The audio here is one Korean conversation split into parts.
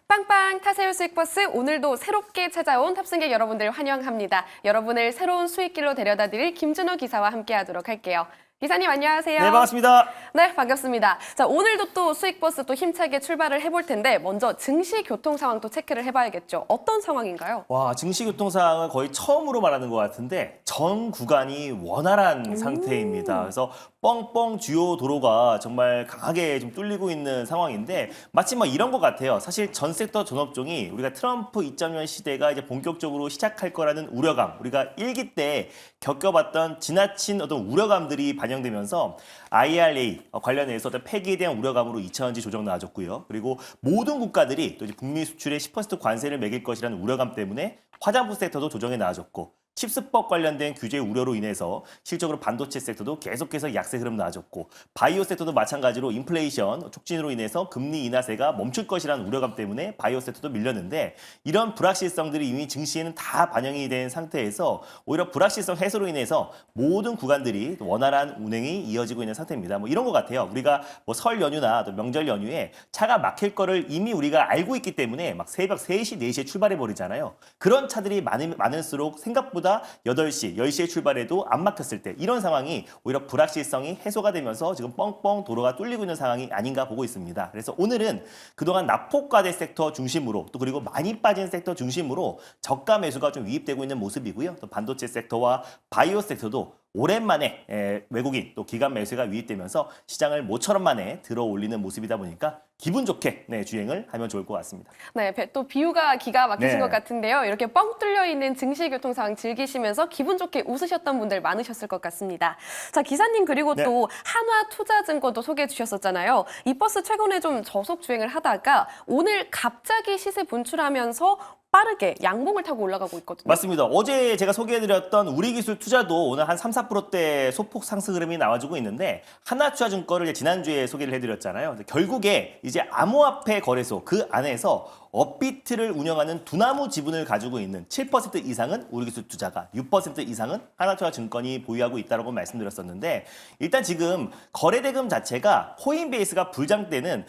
빵빵 타세요 수익버스 오늘도 새롭게 찾아온 탑승객 여러분들 환영합니다. 여러분을 새로운 수익길로 데려다 드릴 김준호 기사와 함께하도록 할게요. 기사님 안녕하세요. 네, 반갑습니다. 네, 반갑습니다. 자, 오늘도 또 수익버스 또 힘차게 출발을 해볼 텐데 먼저 증시 교통 상황 또 체크를 해봐야겠죠. 어떤 상황인가요? 와, 증시 교통 상황을 거의 처음으로 말하는 것 같은데 전 구간이 원활한 상태입니다. 그래서 뻥뻥 주요 도로가 정말 강하게 좀 뚫리고 있는 상황인데 마치 뭐 이런 것 같아요. 사실 전 섹터 전 업종이 우리가 트럼프 2.0 시대가 이제 본격적으로 시작할 거라는 우려감, 우리가 1기 때 겪어봤던 지나친 어떤 우려감들이 반영되면서 IRA 관련해서 어떤 폐기에 대한 우려감으로 2차전지 조정 나와줬고요. 그리고 모든 국가들이 또 이제 북미 수출에 10% 관세를 매길 것이라는 우려감 때문에 화장품 섹터도 조정에 나와줬고 칩스법 관련된 규제 우려로 인해서 실적으로 반도체 섹터도 계속해서 약세 흐름 나와줬고 바이오 섹터도 마찬가지로 인플레이션 촉진으로 인해서 금리 인하세가 멈출 것이라는 우려감 때문에 바이오 섹터도 밀렸는데 이런 불확실성들이 이미 증시에는 다 반영이 된 상태에서 오히려 불확실성 해소로 인해서 모든 구간들이 원활한 운행이 이어지고 있는 상태입니다. 뭐 이런 것 같아요. 우리가 뭐 설 연휴나 또 명절 연휴에 차가 막힐 거를 이미 우리가 알고 있기 때문에 막 새벽 3시, 4시에 출발해 버리잖아요. 그런 차들이 많을수록 생각보다 8시, 10시에 출발해도 안 막혔을 때 이런 상황이 오히려 불확실성이 해소가 되면서 지금 뻥뻥 도로가 뚫리고 있는 상황이 아닌가 보고 있습니다. 그래서 오늘은 그동안 낙폭과대 섹터 중심으로 또 그리고 많이 빠진 섹터 중심으로 저가 매수가 좀 유입되고 있는 모습이고요. 또 반도체 섹터와 바이오 섹터도 오랜만에 외국인 또 기관 매수가 유입되면서 시장을 모처럼 만에 들어 올리는 모습이다 보니까 기분 좋게 주행을 하면 좋을 것 같습니다. 네, 또 비유가 기가 막히신 네. 것 같은데요. 이렇게 뻥 뚫려 있는 증시 교통 상황 즐기시면서 기분 좋게 웃으셨던 분들 많으셨을 것 같습니다. 자, 기사님 그리고 네. 또 한화투자증권도 소개해 주셨었잖아요. 이 버스 최근에 좀 저속 주행을 하다가 오늘 갑자기 시세 분출하면서 빠르게 양봉을 타고 올라가고 있거든요. 맞습니다. 어제 제가 소개해드렸던 우리기술 투자도 오늘 한 3, 4%대 소폭 상승 흐름이 나와주고 있는데 하나투자증권을 지난주에 소개를 해드렸잖아요. 결국에 이제 암호화폐 거래소 그 안에서 업비트를 운영하는 두나무 지분을 가지고 있는 7% 이상은 우리기술 투자가 6% 이상은 하나투자증권이 보유하고 있다고 말씀드렸었는데 일단 지금 거래대금 자체가 코인베이스가 불장 때는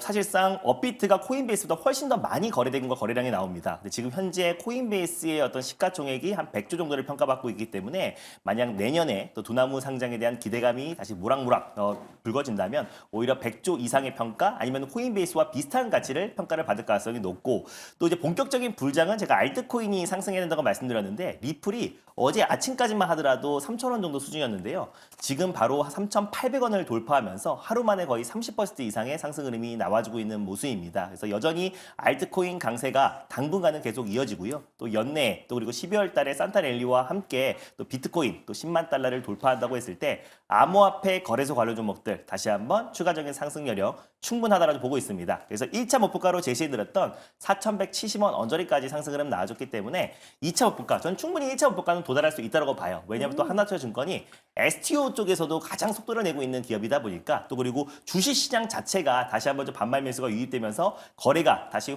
사실상 업비트가 코인베이스보다 훨씬 더 많이 거래대금과 거래량이 나옵니다. 근데 지금 현재 코인베이스의 어떤 시가총액이 한 100조 정도를 평가받고 있기 때문에 만약 내년에 또 두나무 상장에 대한 기대감이 다시 무락무락 불거진다면 오히려 100조 이상의 평가 아니면 코인베이스와 비슷한 가치를 평가를 받을 가능성이 높고 또 이제 본격적인 불장은 제가 알트코인이 상승해야 된다고 말씀드렸는데 리플이 어제 아침까지만 하더라도 3,000원 정도 수준이었는데요. 지금 바로 3,800원을 돌파하면서 하루 만에 거의 30% 이상의 상승 흐름이 나와주고 있는 모습입니다. 그래서 여전히 알트코인 강세가 당분간은 계속 이어지고요. 또 연내 또 그리고 12월 달에 산타랠리와 함께 또 비트코인 또 10만 달러를 돌파한다고 했을 때 암호화폐 거래소 관련 종목들 다시 한번 추가적인 상승 여력 충분하다라고 보고 있습니다. 그래서 1차 목표가로 제시해드렸던 4,170원 언저리까지 상승 흐름 나와줬기 때문에 2차 목표가 전 충분히 1차 목표가는 도달할 수 있다고 봐요. 왜냐하면 또 하나투자증권이 STO 쪽에서도 가장 속도를 내고 있는 기업이다 보니까 또 그리고 주식시장 자체가 다시 한번 좀 반발 매수가 유입되면서 거래가 다시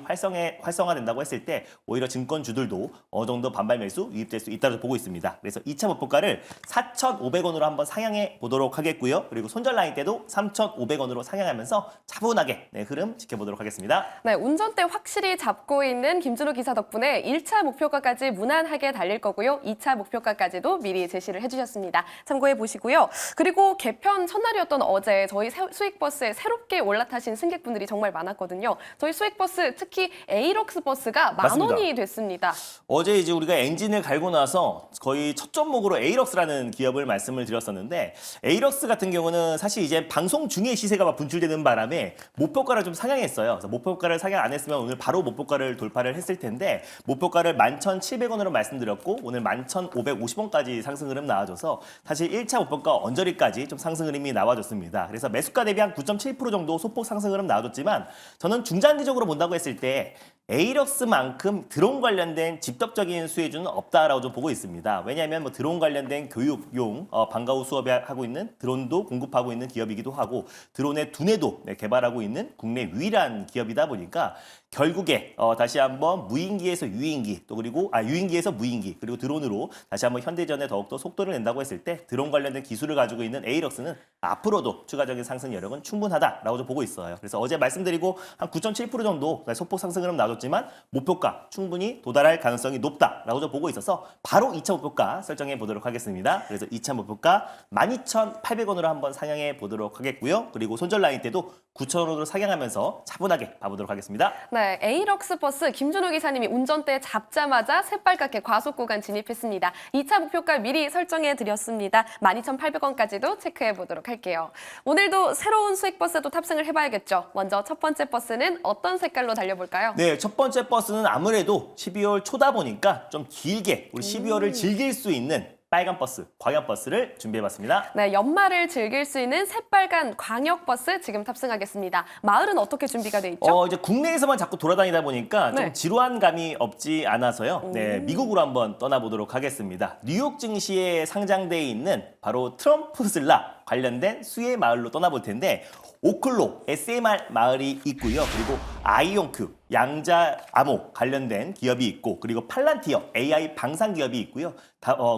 활성화된다고 했을 때 오히려 증권주들도 어느 정도 반발 매수 유입될 수 있다고 보고 있습니다. 그래서 2차 목표가를 4,500원으로 한번 상향해 보도록 하겠고요. 그리고 손절 라인 때도 3,500원으로 상향하면서 차분하게 흐름 지켜보도록 하겠습니다. 네, 운전대 확실히 잡고 있는 김준호 기사 덕분에 1차 목표가까지 무난하게 달릴 거고요. 2차 목표가까지도 미리 제시를 해주셨습니다. 참고해 보시고요. 그리고 개편 첫날이었던 어제 저희 수익버스에 새롭게 올라타신 승객분들이 정말 많았거든요. 저희 수익버스 특히 에이럭스 버스가 만 원이 됐습니다. 어제 이제 우리가 엔진을 갈고 나서 거의 첫 종목으로 에이럭스라는 기업을 말씀을 드렸었는데 에이럭스 같은 경우는 사실 이제 방송 중에 시세가 막 분출되는 바람에 목표가를 좀 상향했어요. 그래서 목표가를 상향 안 했으면 오늘 바로 목표가를 돌파를 했을 텐데 목표가를 11,700원으로 말씀드렸고 오늘 11,550원까지 상승 흐름 나와줘서 사실 1차 목표가 언저리까지 좀 상승 흐름이 나와줬습니다. 그래서 매수가 대비 한 9.7% 정도 소폭 상승 흐름 나와줬지만 저는 중장기적으로 본다고 했을 때 에이럭스만큼 드론 관련된 직접적인 수혜주는 없다라고 좀 보고 있습니다. 왜냐하면 뭐 드론 관련된 교육용 방과 후 수업하고 있는 드론도 공급하고 있는 기업이기도 하고 드론의 두뇌도 개발하고 있는 국내 유일한 기업이다 보니까 결국에 다시 한번 무인기에서 유인기 또 그리고 유인기에서 무인기 그리고 드론으로 다시 한번 현대전에 더욱더 속도를 낸다고 했을 때 드론 관련된 기술을 가지고 있는 에이럭스는 앞으로도 추가적인 상승 여력은 충분하다라고 좀 보고 있어요. 그래서 어제 말씀드리고 한 9.7% 정도 소폭 상승은 나왔지만 목표가 충분히 도달할 가능성이 높다라고 좀 보고 있어서 바로 2차 목표가 설정해 보도록 하겠습니다. 그래서 2차 목표가 12,800원으로 한번 상향해 보도록 하겠고요. 그리고 손절 라인 때도 9,000원으로 상향하면서 차분하게 봐보도록 하겠습니다. 네, 에이럭스 버스 김준호 기사님이 운전대 잡자마자 새빨갛게 과속 구간 진입했습니다. 2차 목표가 미리 설정해 드렸습니다. 12,800원까지도 체크해 보도록 할게요. 오늘도 새로운 수익 버스도 탑승을 해봐야겠죠. 먼저 첫 번째 버스는 어떤 색깔로 달려볼까요? 네, 첫 번째 버스는 아무래도 12월 초다 보니까 좀 길게 우리 12월을 즐길 수 있는 빨간 버스, 광역 버스를 준비해봤습니다. 네, 연말을 즐길 수 있는 새빨간 광역 버스 지금 탑승하겠습니다. 마을은 어떻게 준비가 돼 있죠? 이제 국내에서만 자꾸 돌아다니다 보니까 좀 네. 지루한 감이 없지 않아서요. 네, 미국으로 한번 떠나보도록 하겠습니다. 뉴욕 증시에 상장돼 있는 바로 트럼프 슬라 관련된 수혜 마을로 떠나볼 텐데 오클로 SMR 마을이 있고요. 그리고 아이온큐 양자 암호 관련된 기업이 있고 그리고 팔란티어 AI 방산 기업이 있고요.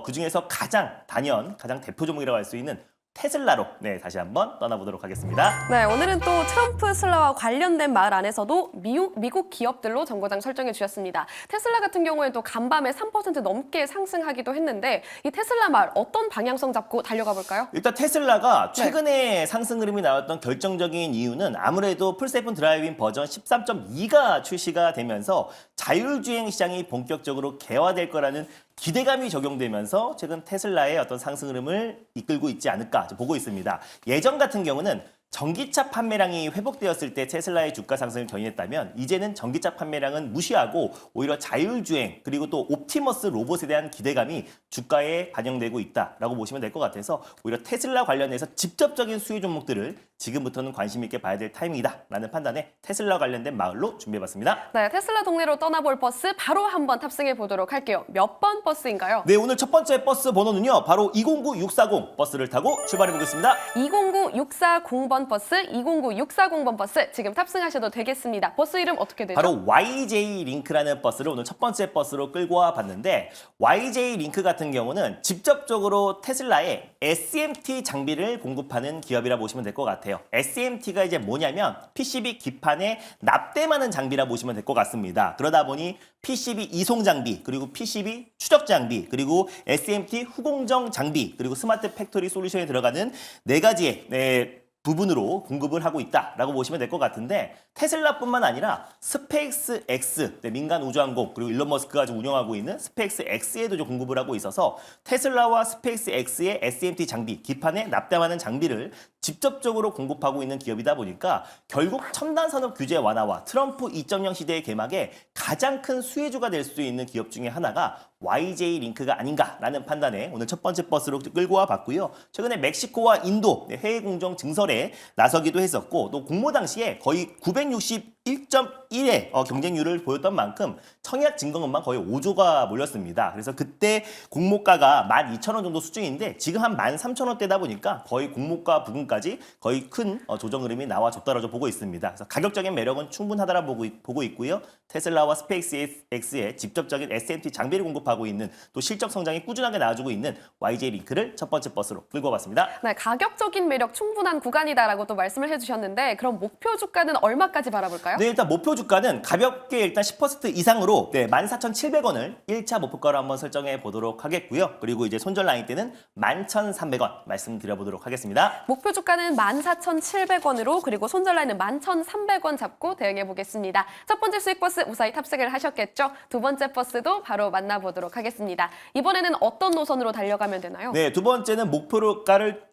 그중에서 가장 대표 종목이라고 할 수 있는 테슬라로 다시 한번 떠나보도록 하겠습니다. 네, 오늘은 또 트럼프 슬라와 관련된 마을 안에서도 미국 기업들로 정거장 설정해 주셨습니다. 테슬라 같은 경우에는 또 간밤에 3% 넘게 상승하기도 했는데 이 테슬라 마을 어떤 방향성 잡고 달려가 볼까요? 일단 테슬라가 최근에 상승 흐름이 나왔던 결정적인 이유는 아무래도 풀7 드라이브인 버전 13.2가 출시가 되면서 자율주행 시장이 본격적으로 개화될 거라는 기대감이 적용되면서 최근 테슬라의 어떤 상승 흐름을 이끌고 있지 않을까 보고 있습니다. 예전 같은 경우는 전기차 판매량이 회복되었을 때 테슬라의 주가 상승을 견인했다면 이제는 전기차 판매량은 무시하고 오히려 자율주행 그리고 또 옵티머스 로봇에 대한 기대감이 주가에 반영되고 있다라고 보시면 될 것 같아서 오히려 테슬라 관련해서 직접적인 수혜 종목들을 지금부터는 관심 있게 봐야 될 타이밍이다라는 판단에 테슬라 관련된 마을로 준비해봤습니다. 네, 테슬라 동네로 떠나볼 버스 바로 한번 탑승해 보도록 할게요. 몇 번 버스인가요? 네, 오늘 첫 번째 버스 번호는요. 바로 209640 버스를 타고 출발해 보겠습니다. 209640번 버스, 209640번 버스 지금 탑승하셔도 되겠습니다. 버스 이름 어떻게 되죠? 바로 YJ 링크라는 버스를 오늘 첫 번째 버스로 끌고 와 봤는데 YJ 링크 같은 경우는 직접적으로 테슬라의 SMT 장비를 공급하는 기업이라 보시면 될 것 같아요. SMT가 이제 뭐냐면 PCB 기판에 납땜하는 장비라 보시면 될 것 같습니다. 그러다 보니 PCB 이송 장비, 그리고 PCB 추적 장비, 그리고 SMT 후공정 장비, 그리고 스마트 팩토리 솔루션에 들어가는 네 가지의 부분으로 공급을 하고 있다라고 보시면 될 것 같은데 테슬라뿐만 아니라 스페이스 X, 민간 우주항공 그리고 일론 머스크가 운영하고 있는 스페이스 X에도 좀 공급을 하고 있어서 테슬라와 스페이스 X의 SMT 장비, 기판에 납땜하는 장비를 직접적으로 공급하고 있는 기업이다 보니까 결국 첨단 산업 규제 완화와 트럼프 2.0 시대의 개막에 가장 큰 수혜주가 될 수 있는 기업 중에 하나가 YJ 링크가 아닌가라는 판단에 오늘 첫 번째 버스로 끌고 와 봤고요. 최근에 멕시코와 인도 해외 공정 증설에 나서기도 했었고 또 공모 당시에 거의 961.1의 경쟁률을 보였던 만큼 청약 증거금만 거의 5조가 몰렸습니다. 그래서 그때 공모가가 12,000원 정도 수준인데 지금 한 13,000원대다 보니까 거의 공모가 부근까지 거의 큰 조정 흐름이 나와줬다라고 보고 있습니다. 그래서 가격적인 매력은 충분하다라 보고 있고요. 테슬라와 스페이스 X의 직접적인 SMT 장비를 공급하고 있는 또 실적 성장이 꾸준하게 나와주고 있는 YJ 링크를 첫 번째 버스로 끌고 와봤습니다. 네, 가격적인 매력 충분한 구간이다라고 또 말씀을 해주셨는데 그럼 목표 주가는 얼마까지 바라볼까요? 네, 일단 목표 주가는 가볍게 일단 10% 이상으로 14,700원을 1차 목표가로 한번 설정해 보도록 하겠고요. 그리고 이제 손절 라인 때는 11,300원 말씀드려보도록 하겠습니다. 목표 주가는 14,700원으로 그리고 손절 라인은 11,300원 잡고 대응해 보겠습니다. 첫 번째 수익 버스 무사히 탑승을 하셨겠죠? 두 번째 버스도 바로 만나보도록 하겠습니다. 이번에는 어떤 노선으로 달려가면 되나요? 네, 두 번째는 목표가를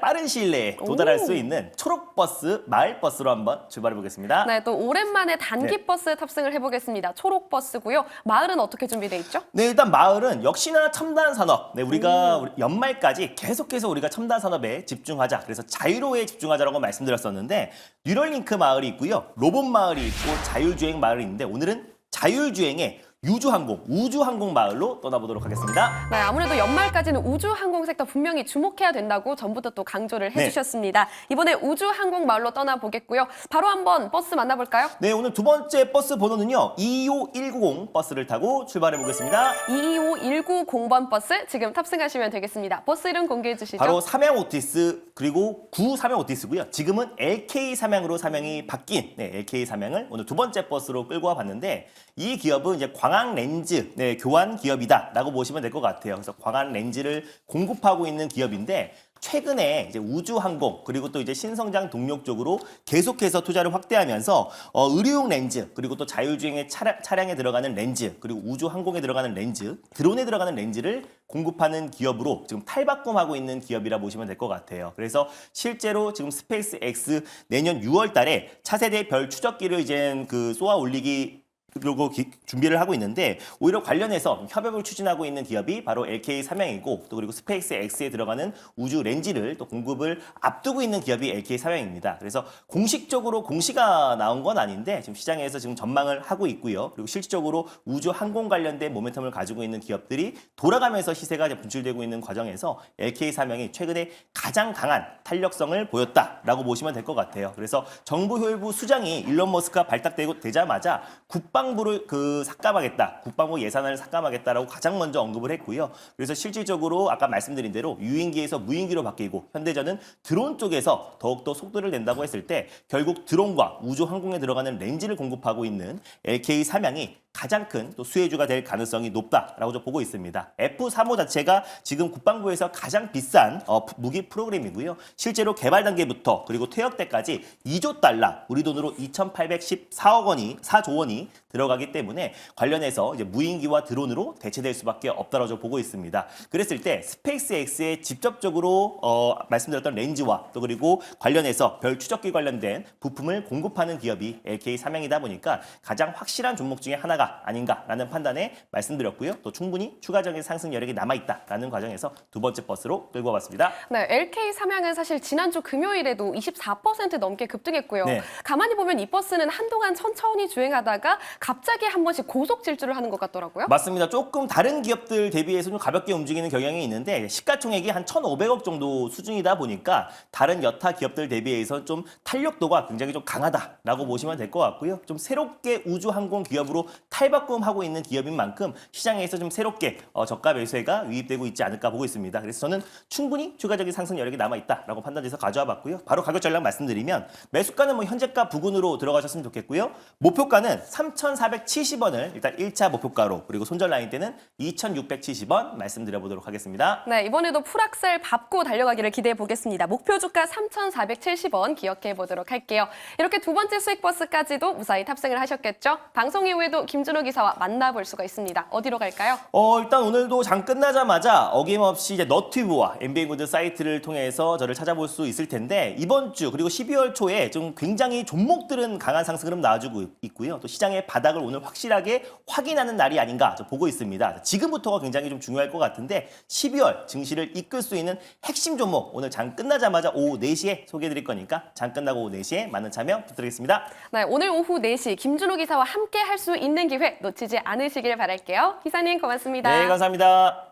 빠른 시일 내에 도달할 수 있는 초록버스, 마을버스로 한번 출발해 보겠습니다. 네, 또 오랜만에 단기버스 탑승을 해보겠습니다. 초록버스고요. 마을은 어떻게 준비돼 있죠? 네, 일단 마을은 역시나 첨단 산업. 네, 우리가 연말까지 계속해서 우리가 첨단 산업에 집중하자. 그래서 자유로에 집중하자라고 말씀드렸었는데 뉴럴링크 마을이 있고요. 로봇 마을이 있고 자율주행 마을이 있는데 오늘은 자율주행의 유주항공, 우주항공 마을로 떠나보도록 하겠습니다. 네, 아무래도 연말까지는 우주항공 섹터 분명히 주목해야 된다고 전부터 또 강조를 해주셨습니다. 이번에 우주항공 마을로 떠나보겠고요. 바로 한번 버스 만나볼까요? 네, 오늘 두 번째 버스 번호는요. 22190 버스를 타고 출발해 보겠습니다. 22190번 버스 지금 탑승하시면 되겠습니다. 버스 이름 공개해 주시죠. 바로 삼양 오티스 그리고 구 삼양 오티스고요. 지금은 LK 삼양으로 사명이 바뀐 LK 삼양을 오늘 두 번째 버스로 끌고 와봤는데 이 기업은 이제 광학 렌즈 교환 기업이다라고 보시면 될 것 같아요. 그래서 광학 렌즈를 공급하고 있는 기업인데 최근에 이제 우주항공 그리고 또 이제 신성장 동력 쪽으로 계속해서 투자를 확대하면서 의료용 렌즈 그리고 또 자율주행의 차량에 들어가는 렌즈 그리고 우주항공에 들어가는 렌즈 드론에 들어가는 렌즈를 공급하는 기업으로 지금 탈바꿈하고 있는 기업이라 보시면 될 것 같아요. 그래서 실제로 지금 스페이스 X 내년 6월 달에 차세대 별 추적기를 이제 쏘아 올리기 그리고 준비를 하고 있는데 오히려 관련해서 협업을 추진하고 있는 기업이 바로 LK 삼양이고 또 그리고 스페이스 X에 들어가는 우주 렌즈를 또 공급을 앞두고 있는 기업이 LK 삼양입니다. 그래서 공식적으로 공시가 나온 건 아닌데 지금 시장에서 지금 전망을 하고 있고요. 그리고 실질적으로 우주 항공 관련된 모멘텀을 가지고 있는 기업들이 돌아가면서 시세가 분출되고 있는 과정에서 LK 삼양이 최근에 가장 강한 탄력성을 보였다라고 보시면 될 것 같아요. 그래서 정부 혈부 수장이 일론 머스크가 발탁되자마자 국방부를 삭감하겠다, 국방부 예산을 삭감하겠다라고 가장 먼저 언급을 했고요. 그래서 실질적으로 아까 말씀드린 대로 유인기에서 무인기로 바뀌고 현대전은 드론 쪽에서 더욱더 속도를 낸다고 했을 때 결국 드론과 우주 항공에 들어가는 렌즈를 공급하고 있는 LK 삼양이 가장 큰 또 수혜주가 될 가능성이 높다라고 좀 보고 있습니다. F-35 자체가 지금 국방부에서 가장 비싼 무기 프로그램이고요. 실제로 개발 단계부터 그리고 퇴역 때까지 2조 달러, 우리 돈으로 2,814조 원이 들어가기 때문에 관련해서 이제 무인기와 드론으로 대체될 수밖에 없다라고 보고 있습니다. 그랬을 때 스페이스 X에 직접적으로 말씀드렸던 렌즈와 또 그리고 관련해서 별 추적기 관련된 부품을 공급하는 기업이 LK 삼양이다 보니까 가장 확실한 종목 중에 하나가 아닌가라는 판단에 말씀드렸고요. 또 충분히 추가적인 상승 여력이 남아있다라는 과정에서 두 번째 버스로 끌고 와봤습니다. 네, LK 삼양은 사실 지난주 금요일에도 24% 넘게 급등했고요. 네. 가만히 보면 이 버스는 한동안 천천히 주행하다가 갑자기 한 번씩 고속 질주를 하는 것 같더라고요. 맞습니다. 조금 다른 기업들 대비해서 좀 가볍게 움직이는 경향이 있는데 시가총액이 한 1,500억 정도 수준이다 보니까 다른 여타 기업들 대비해서 좀 탄력도가 굉장히 좀 강하다라고 보시면 될 것 같고요. 좀 새롭게 우주항공 기업으로 탈바꿈하고 있는 기업인 만큼 시장에서 좀 새롭게 저가 매수세가 유입되고 있지 않을까 보고 있습니다. 그래서 저는 충분히 추가적인 상승 여력이 남아있다라고 판단돼서 가져와 봤고요. 바로 가격 전략 말씀드리면 매수가는 뭐 현재가 부근으로 들어가셨으면 좋겠고요. 목표가는 3,470원을 일단 1차 목표가로 그리고 손절 라인 때는 2,670원 말씀드려보도록 하겠습니다. 네, 이번에도 풀악셀 밟고 달려가기를 기대해 보겠습니다. 목표 주가 3,470원 기억해 보도록 할게요. 이렇게 두 번째 수익 버스까지도 무사히 탑승을 하셨겠죠? 방송 이후에도 김준호 기사와 만나볼 수가 있습니다. 어디로 갈까요? 일단 오늘도 장 끝나자마자 어김없이 이제 너튜브와 MBN고드 사이트를 통해서 저를 찾아볼 수 있을 텐데 이번 주 그리고 12월 초에 좀 굉장히 종목들은 강한 상승 흐름 나와주고 있고요. 또 시장의 바닥을 오늘 확실하게 확인하는 날이 아닌가 보고 있습니다. 지금부터가 굉장히 좀 중요할 것 같은데 12월 증시를 이끌 수 있는 핵심 종목 오늘 장 끝나자마자 오후 4시에 소개해드릴 거니까 장 끝나고 오후 4시에 많은 참여 부탁드리겠습니다. 네, 오늘 오후 4시 김준호 기사와 함께 할 수 있는 기회 놓치지 않으시길 바랄게요. 기사님 고맙습니다. 네, 감사합니다.